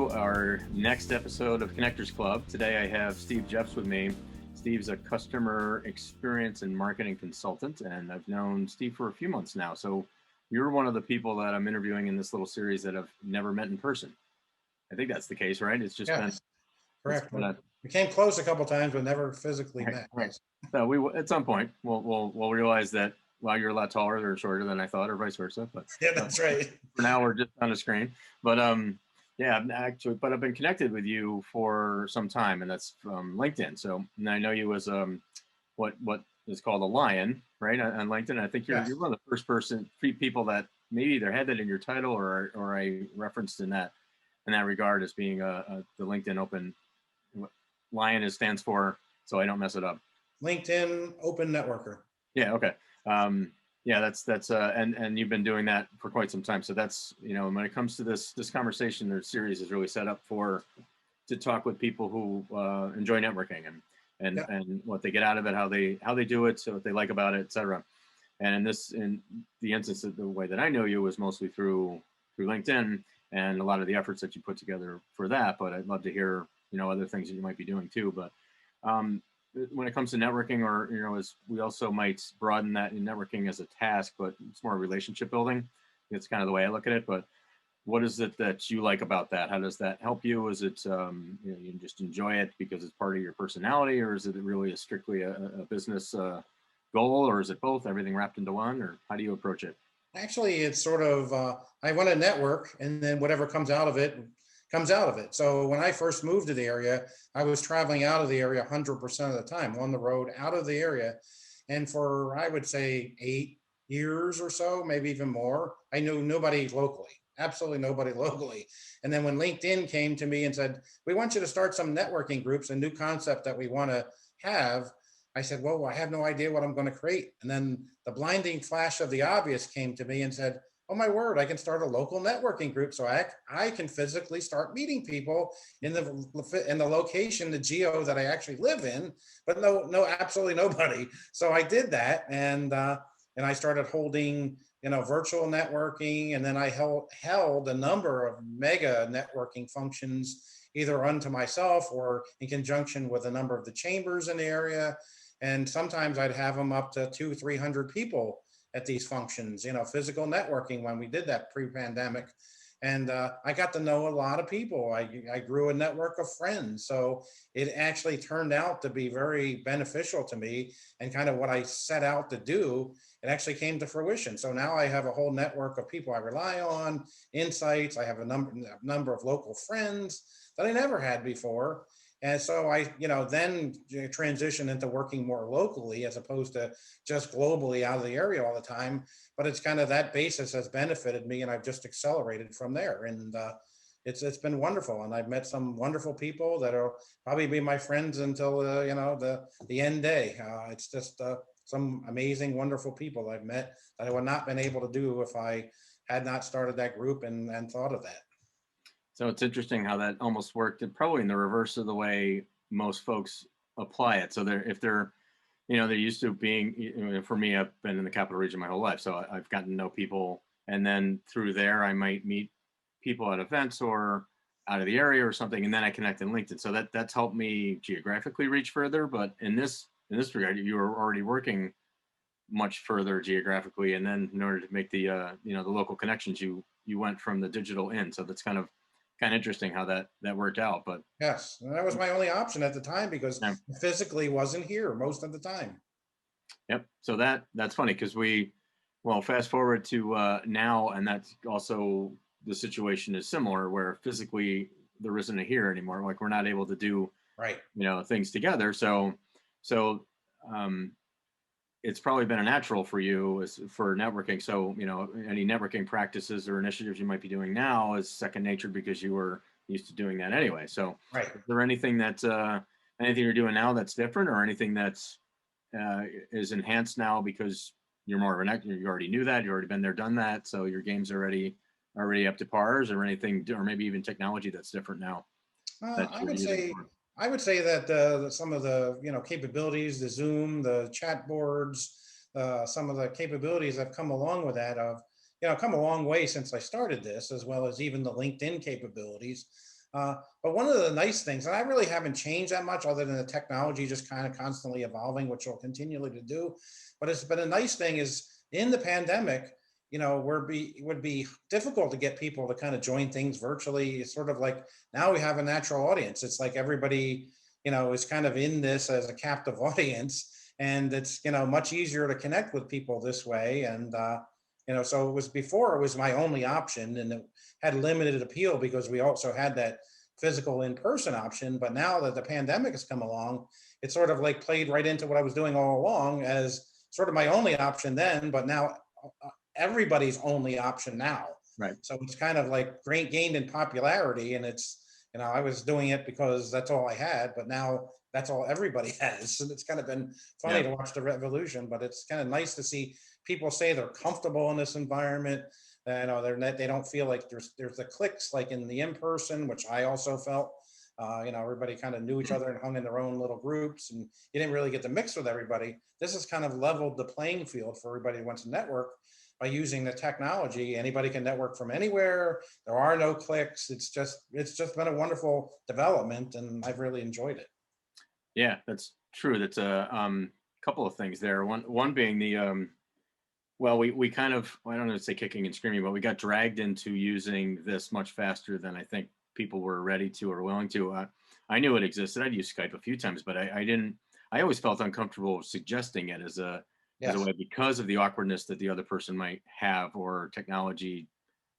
to our next episode of Connectors Club. Today I have Steve Jeffs with me. Steve's a customer experience and marketing consultant, and I've known Steve for a few months now. So you're one of the people that I'm interviewing in this little series that I've never met in person. I think that's the case, right? It's just been Yes, correct. a, We came close a couple times, but never physically right, met. right. So we at some point we'll realize that while you're a lot taller or shorter than I thought, or vice versa. But Yeah, that's right. for now we're just on a screen. But yeah, I've been connected with you for some time, and that's from LinkedIn. So and I know you as what is called a lion, right, on LinkedIn. I think you're Yes. one of the first people that maybe either had that in your title or I referenced in that regard as being the LinkedIn Open. Lion stands for, so I don't mess it up. LinkedIn Open Networker. Yeah. Okay. Yeah, that's and you've been doing that for quite some time. So that's, when it comes to this conversation, their series is really set up to talk with people who enjoy networking Yeah. and what they get out of it, how they do it, so what they like about it, etc. And in the instance of the way that I know you was mostly through LinkedIn and a lot of the efforts that you put together for that. But I'd love to hear other things that you might be doing too. But when it comes to networking, or as we also might broaden that in networking as a task, but it's more relationship building. It's kind of the way I look at it. But what is it that you like about that? How does that help you? Is it you just enjoy it because it's part of your personality, or is it really strictly a business goal, or is it both, everything wrapped into one, or how do you approach it? Actually, it's sort of, I want to network, and then whatever comes out of it comes out of it. So when I first moved to the area, I was traveling out of the area 100% of the time, on the road, out of the area. And for, I would say, 8 years or so, maybe even more, I knew nobody locally, absolutely nobody locally. And then when LinkedIn came to me and said, we want you to start some networking groups, a new concept that we want to have, I said, well, I have no idea what I'm going to create. And then the blinding flash of the obvious came to me and said, oh my word, I can start a local networking group. So I can physically start meeting people in the location, the geo that I actually live in, but no, absolutely nobody. So I did that. And I started holding, virtual networking. And then I held a number of mega networking functions, either unto myself or in conjunction with a number of the chambers in the area. And sometimes I'd have them up to 200-300 people at these functions, physical networking when we did that pre-pandemic. And I got to know a lot of people. I grew a network of friends. So it actually turned out to be very beneficial to me, and kind of what I set out to do, it actually came to fruition. So now I have a whole network of people I rely on, insights. I have a number of local friends that I never had before. And so I, then transition into working more locally as opposed to just globally out of the area all the time. But it's kind of that basis has benefited me, and I've just accelerated from there. And it's been wonderful, and I've met some wonderful people that will probably be my friends until the end day. It's just some amazing, wonderful people I've met that I would not been able to do if I had not started that group and thought of that. So it's interesting how that almost worked, and probably in the reverse of the way most folks apply it. So if they're used to being, for me, I've been in the capital region my whole life, so I've gotten to know people, and then through there I might meet people at events or out of the area or something, and then I connect in LinkedIn. So that's helped me geographically reach further. But in this regard, you were already working much further geographically, and then in order to make the the local connections, you went from the digital in. So that's kind of interesting how that worked out. But Yes, and that was my only option at the time because yeah. physically wasn't here most of the time. Yep. So that's funny because fast forward to now, and that's also the situation is similar where physically there isn't a here anymore. Like we're not able to do Right. things together. So um, it's probably been a natural for you for networking. So any networking practices or initiatives you might be doing now is second nature because you were used to doing that anyway. So Right. is there anything anything you're doing now that's different, or anything that's is enhanced now because you're more of an actor, you already knew that, you already been there, done that, so your game's already up to par, or anything, or maybe even technology that's different now Uh, that I you're would using say more? I would say that some of the capabilities, the Zoom, the chat boards, some of the capabilities that have come along with that have come a long way since I started this, as well as even the LinkedIn capabilities. But one of the nice things, and I really haven't changed that much other than the technology just kind of constantly evolving, which will continually to do. But it's been a nice thing is in the pandemic, it would be difficult to get people to kind of join things virtually. It's sort of like now we have a natural audience. It's like everybody, is kind of in this as a captive audience. And it's, much easier to connect with people this way. And, so it was before it was my only option and it had limited appeal because we also had that physical in-person option. But now that the pandemic has come along, it sort of like played right into what I was doing all along as sort of my only option then, but now everybody's only option now. Right. So it's kind of like great gained in popularity. And it's, I was doing it because that's all I had, but now that's all everybody has. And it's kind of been funny Yeah. to watch the revolution, but it's kind of nice to see people say they're comfortable in this environment. They don't feel like there's the clicks like in the in-person, which I also felt. Everybody kind of knew each other and hung in their own little groups, and you didn't really get to mix with everybody. This has kind of leveled the playing field for everybody who wants to network by using the technology. Anybody can network from anywhere. There are no clicks. It's just been a wonderful development, and I've really enjoyed it. Yeah, that's true. That's a couple of things there. One being the well, we kind of, I don't know to say kicking and screaming, but we got dragged into using this much faster than I think people were ready to or willing to. I knew it existed. I'd used Skype a few times, but I didn't. I always felt uncomfortable suggesting it as a Yes. way because of the awkwardness that the other person might have, or technology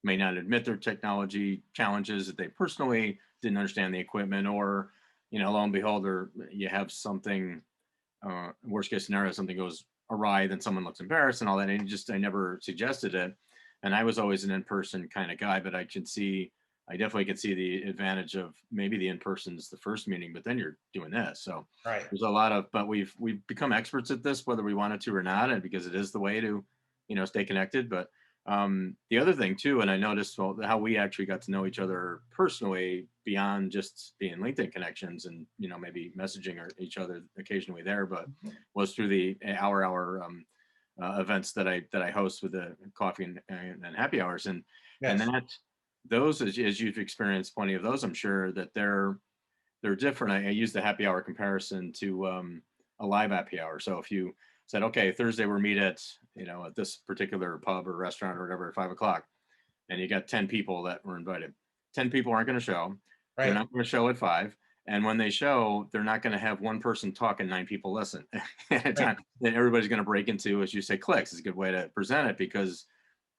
may not admit their technology challenges, that they personally didn't understand the equipment, or lo and behold, or you have something, worst case scenario, something goes awry, then someone looks embarrassed and all that. And I never suggested it. And I was always an in-person kind of guy, but I definitely could see the advantage of maybe the in-person's the first meeting, but then you're doing this. So Right. there's a lot of, but we've become experts at this, whether we wanted to or not, and because it is the way to, stay connected. But the other thing too, and I noticed, well, how we actually got to know each other personally beyond just being LinkedIn connections and maybe messaging or each other occasionally there, but was through the hour events that I host with the coffee and happy hours, and Yes. that those, as you've experienced plenty of those, I'm sure that they're different. I use the happy hour comparison to a live happy hour. So if you said, okay, Thursday we're meet at this particular pub or restaurant or whatever at 5 o'clock, and you got 10 people that were invited, 10 people aren't going to show. They're Right. not going to show at 5. And when they show, they're not going to have one person talk and 9 people listen at a Right. time. Then everybody's going to break into, as you say, clicks. It's a good way to present it because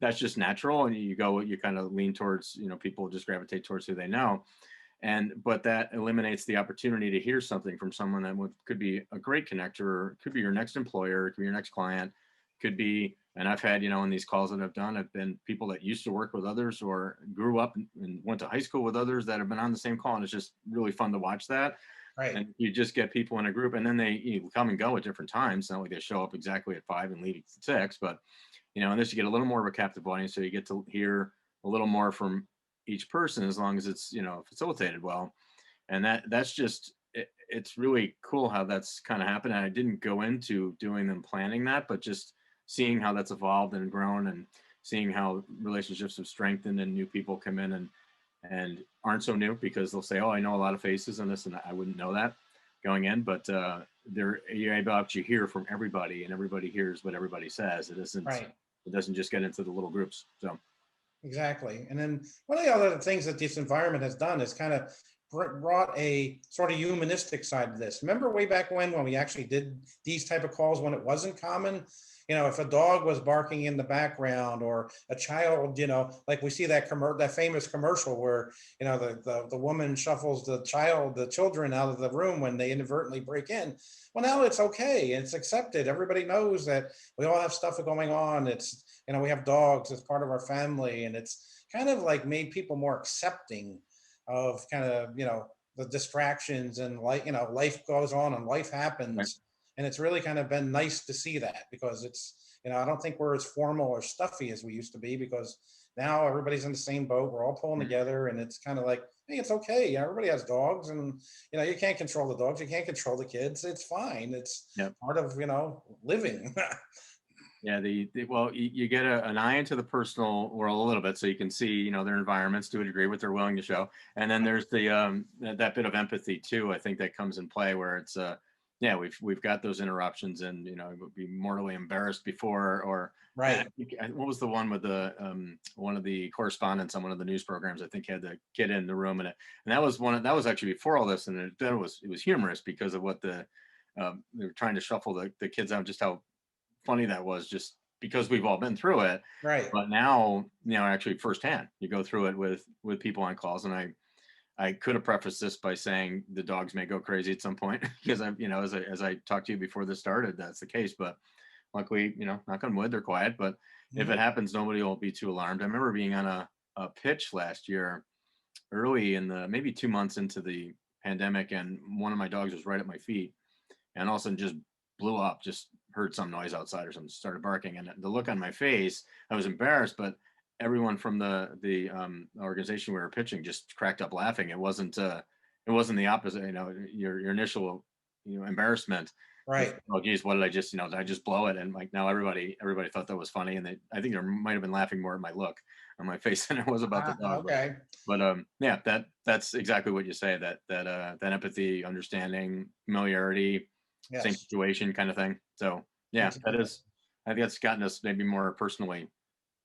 that's just natural. And you kind of lean towards, people just gravitate towards who they know. But that eliminates the opportunity to hear something from someone that could be a great connector, could be your next employer, it could be your next client, could be, and I've had, in these calls that I've done, I've been people that used to work with others or grew up and went to high school with others that have been on the same call. And it's just really fun to watch that. Right. And you just get people in a group, and then they come and go at different times. It's not like they show up exactly at 5 and leave at 6, but and this, you get a little more of a captive audience, so you get to hear a little more from each person as long as it's facilitated well. And that's just it's really cool how that's kind of happened. And I didn't go into doing them planning that, but just seeing how that's evolved and grown, and seeing how relationships have strengthened and new people come in and aren't so new, because they'll say, oh, I know a lot of faces on this, and I wouldn't know that going in, but you're able to hear from everybody, and everybody hears what everybody says. Right. It doesn't just get into the little groups. So Exactly. And then one of the other things that this environment has done is kind of brought a sort of humanistic side to this. Remember way back when we actually did these type of calls when it wasn't common? If a dog was barking in the background or a child, like we see that famous commercial where, the woman shuffles the children out of the room when they inadvertently break in. Well, now it's okay. It's accepted. Everybody knows that we all have stuff going on. We have dogs as part of our family, and it's kind of like made people more accepting of kind of, the distractions and life goes on and life right. happens. And it's really kind of been nice to see that because I don't think we're as formal or stuffy as we used to be, because now everybody's in the same boat. We're all pulling Mhm. together, and it's kind of like, hey, it's okay. Everybody has dogs, and you can't control the dogs. You can't control the kids. It's fine. It's Yep. part of, living. Yeah, well, you get an eye into the personal world a little bit, so you can see, their environments to a degree, what they're willing to show, and then there's that bit of empathy too. I think that comes in play where it's yeah, we've got those interruptions, and would be mortally embarrassed before, or Right. what was the one with the one of the correspondents on one of the news programs, I think, had the kid in the room, and that was actually before all this, and it was humorous because of what they were trying to shuffle the kids out, just how funny that was, just because we've all been through it. Right. But now, actually firsthand, you go through it with people on calls, and I could have prefaced this by saying the dogs may go crazy at some point because as I talked to you before this started, that's the case. But luckily, knock on wood, they're quiet. But if Mhm. it happens, nobody will be too alarmed. I remember being on a pitch last year, early in the maybe 2 months into the pandemic, and one of my dogs was right at my feet, and all of a sudden just blew up, just heard some noise outside or something, started barking. And the look on my face, I was embarrassed, but everyone from the organization we were pitching just cracked up laughing. It wasn't the opposite, your initial, embarrassment. It's, Right. oh geez, what did I just blow it? And like, now everybody thought that was funny. And I think they might have been laughing more at my look on my face than it was about the dog. But Okay. yeah, that's exactly what you say, that empathy, understanding, familiarity, same Yes. situation kind of thing. So yeah, that Exactly. is, I think that's gotten us maybe more personally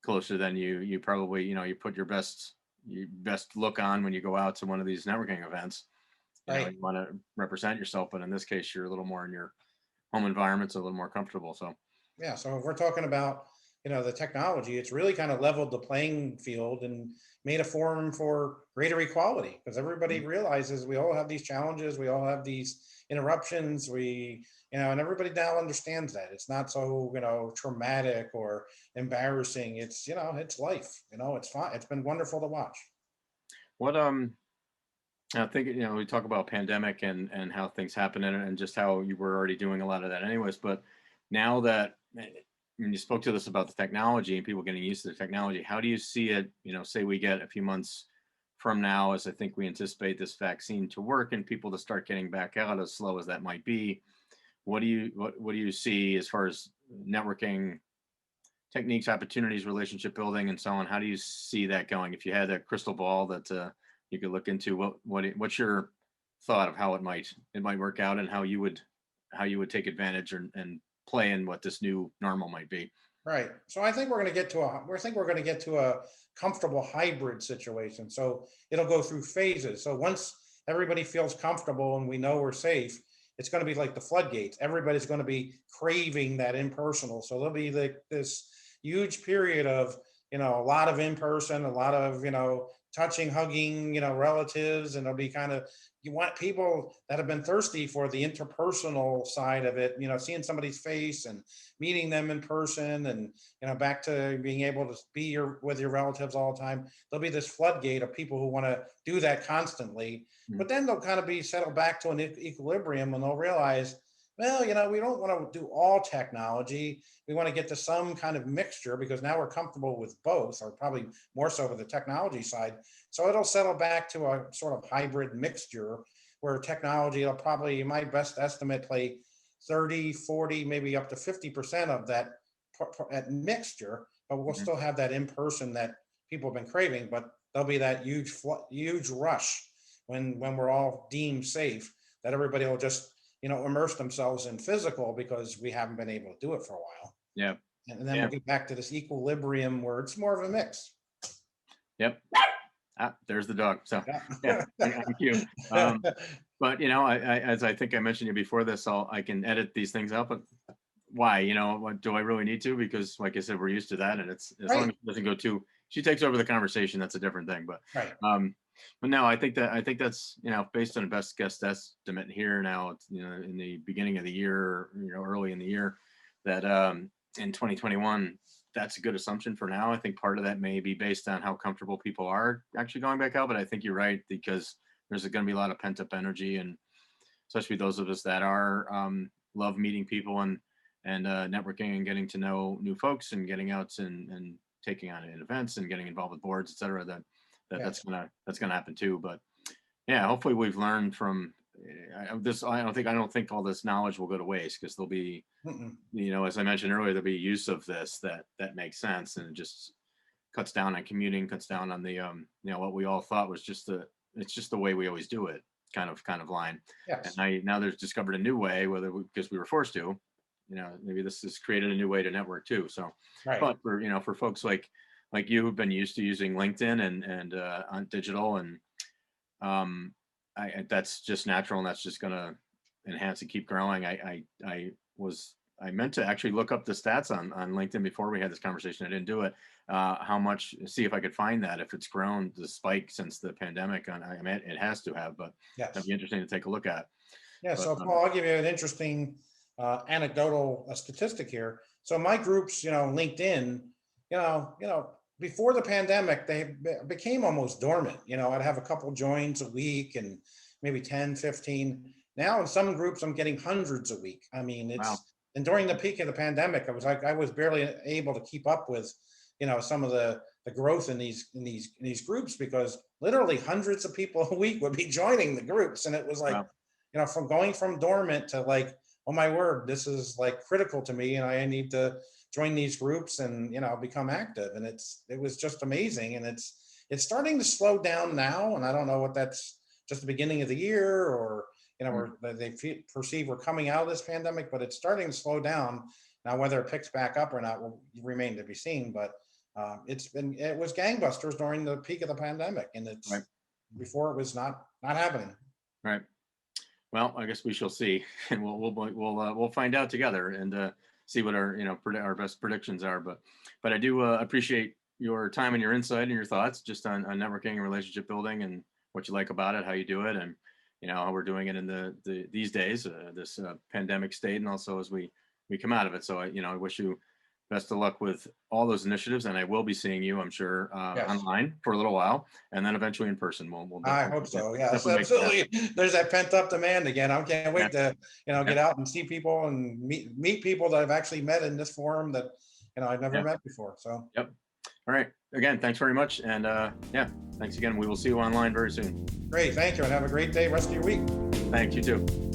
closer than you probably, you put your best look on when you go out to one of these networking events. Right. You want to represent yourself, but in this case, you're a little more in your home environment, so a little more comfortable. So Yeah, so if we're talking about, the technology, it's really kind of leveled the playing field and made a forum for greater equality because everybody mm, realizes we all have these challenges, we all have these interruptions, and everybody now understands that it's not so, traumatic or embarrassing. It's life, it's fine. It's been wonderful to watch. what I think, we talk about pandemic and how things happen, and just how you were already doing a lot of that anyways. But now that, when you spoke to us about the technology and people getting used to the technology, how do you see it? Say we get a few months from now, as I think we anticipate this vaccine to work and people to start getting back out, as slow as that might be. What do you see as far as networking techniques, opportunities, relationship building, and so on? How do you see that going? If you had a crystal ball that you could look into, what's your thought of how it might work out, and how you would take advantage, and play in what this new normal might be? Right. So I think we're going to get to a comfortable hybrid situation. So it'll go through phases. So once everybody feels comfortable and we know we're safe, it's going to be like the floodgates. Everybody's going to be craving that impersonal. So there'll be like this huge period of, a lot of in person, a lot of, touching, hugging, relatives, and it'll be kind of, you want people that have been thirsty for the interpersonal side of it, seeing somebody's face and meeting them in person, and back to being able to be with your relatives all the time. There'll be this floodgate of people who want to do that constantly, Mhm. but then they'll kind of be settled back to an equilibrium, and they'll realize, well, we don't want to do all technology. We want to get to some kind of mixture because now we're comfortable with both, or probably more so with the technology side. So it'll settle back to a sort of hybrid mixture where technology will probably, my best estimate, play 30, 40, maybe up to 50% of that mixture, but we'll Mhm. still have that in person that people have been craving. But there'll be that huge rush when we're all deemed safe, that everybody will just immerse themselves in physical because we haven't been able to do it for a while. Yeah. And then we'll Yeah. get back to this equilibrium where it's more of a mix. Yep. There's the dog. So yeah, on cue. Yeah. But as I think I mentioned you before this, I can edit these things out. But why? What do I really need to? Because like I said, we're used to that, and it's, as long Right. as it doesn't go too. She takes over the conversation. That's a different thing. But Right. um, but no, I think that's based on a best guess estimate here now. It's, in the beginning of the year, early in the year, that in 2021, that's a good assumption for now. I think part of that may be based on how comfortable people are actually going back out. But I think you're right, because there's going to be a lot of pent up energy, and especially those of us that are love meeting people, and networking, and getting to know new folks, and getting out and taking on events and getting involved with boards, etc. That's Yes. gonna happen too. But yeah, hopefully we've learned from I don't think all this knowledge will go to waste, because there'll be, Mm-mm. as I mentioned earlier, there'll be use of this that makes sense, and it just cuts down on commuting, cuts down on the what we all thought was just it's just the way we always do it kind of line. And Yes, now there's discovered a new way, because we were forced to, maybe this has created a new way to network too. So, right. but for folks like you, who've been used to using LinkedIn and on digital, and um, that's just natural, and that's just going to enhance and keep growing. I meant to actually look up the stats on LinkedIn before we had this conversation. I didn't do it. How much? See if I could find that, if it's grown, the spike since the pandemic. I mean, it has to have, but that'd Yes. be interesting to take a look at. Yeah, But so Paul, I'll give you an interesting anecdotal statistic here. So my groups, LinkedIn, before the pandemic, they became almost dormant. I'd have a couple joins a week and maybe 10, 15. Now in some groups, I'm getting hundreds a week. I mean, wow, and during the peak of the pandemic, I was barely able to keep up with, some of the growth in these groups, because literally hundreds of people a week would be joining the groups. And it was like, wow, from going from dormant to like, oh my word, this is like critical to me, and I need to join these groups and become active. And it was just amazing, and it's starting to slow down now, and I don't know what that's just the beginning of the year, or mm, where perceive we're coming out of this pandemic, but it's starting to slow down now. Whether it picks back up or not will remain to be seen. But it was gangbusters during the peak of the pandemic, and right, it's before it was not happening. right. Well, I guess we shall see, and we'll find out together, and see what our our best predictions are. But I do appreciate your time and your insight and your thoughts just on networking and relationship building, and what you like about it, how you do it, and how we're doing it in these days, this pandemic state, and also as we come out of it. So I wish you best of luck with all those initiatives, and I will be seeing you, I'm sure, Yes. online for a little while, and then eventually in person. We'll I definitely hope so. Yes, definitely make it happen. absolutely. There's that pent up demand again. I can't Yeah, wait to, yeah, get out and see people and meet people that I've actually met in this forum that, I've never yeah. met before. So Yep. All right. Again, thanks very much. And yeah, thanks again. We will see you online very soon. great. Thank you. And have a great day, rest of your week. Thanks, you too.